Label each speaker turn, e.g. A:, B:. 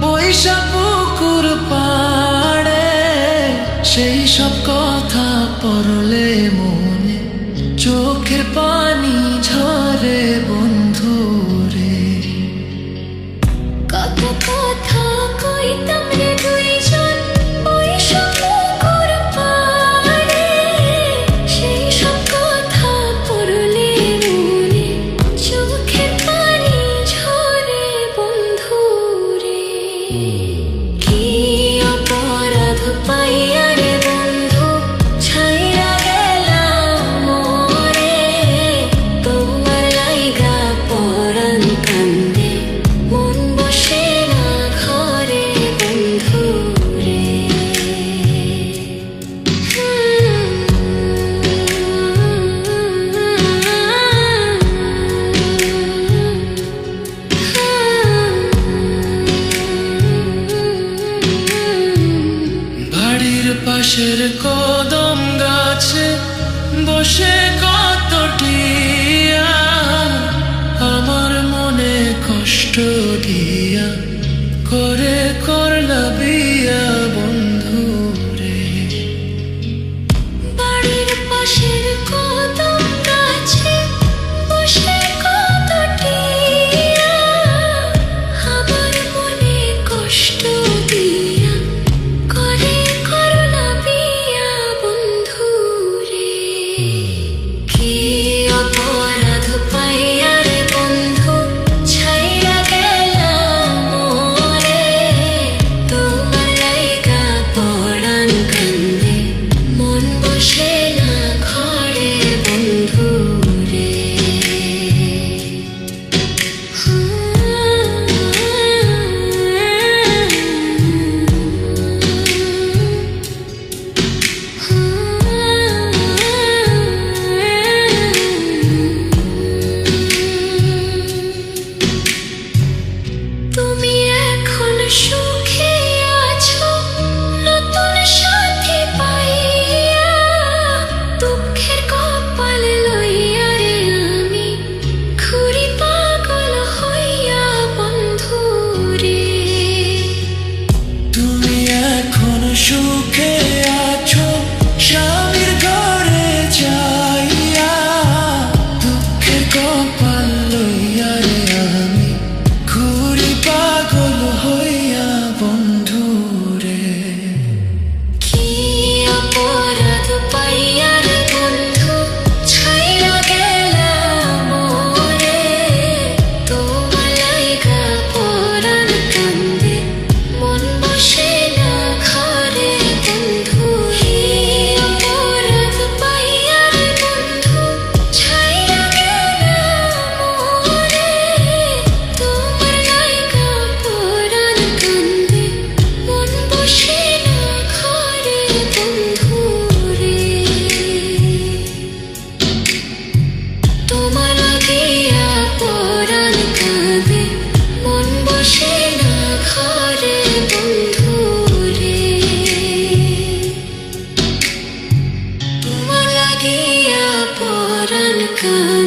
A: বৈশা পুকুর পাড়ে সেই সব কথা পড়লে মনে চোখের পানি ঝরে বন্ধু রে।
B: কত কথা কইতাম রে দুইজন বৈশা পুকুর পাড়ে, সেই সব কথা পড়লে মনে চোখের পানি ঝরে বন্ধু রে। কি অপরাধ পাইয়া রে বন্ধু ছাইরা গেলাম মোরে, তোমার লাইগা পরাণ কান্দে মন বসে না ঘরে বন্ধু রে।
A: বাড়ির পাশের কদম গাছে বসে কত টিয়া আমার মনে কষ্ট দিয়া করে করলা বিয়া বন্ধু রে।
B: বাড়ির পাশের কদম গাছে বসে কত টিয়া আমার মনে কষ্ট দিয়া করে করলা বিয়া বন্ধু রে। কি অপরাধ পাইয়া রে বন্ধু ছাইরা গেলাম মোরে, তোমার লাইগা পরাণ কান্দে মন বসে না ঘরে বন্ধু রে। তুমি এখন সুখে আছো নতুন সাথী পাইয়া, দুঃখের কপাল লইয়া রে আমি ঘুরি পাগল হইয়া বন্ধু রে।
A: তুমি এখন সুখে আছো স্বামীর ঘরে যাইয়া, দুঃখের কপাল লইয়া রে আমি ঘুরি পাগল হইয়া বন্ধু রে।
B: কি অপরাধ পাইয়া রে বন্ধু ছাইরা গেলাম মোরে, তোমার লাইগা পরাণ কান্দে মন বসে না ঘরে বন্ধু। কি অপরাধ পাইয়া রে বন্ধু ছাইরা গেলাম মোরে, তোমার লাইগা পরাণ কান্দে মন বসে না ঘরে বন্ধু রে। তোমার লাগিয়া পরাণ কাঁদে মন বসে না ঘরে বন্ধু রে। তোমার লাগিয়া পরাণ কাঁদে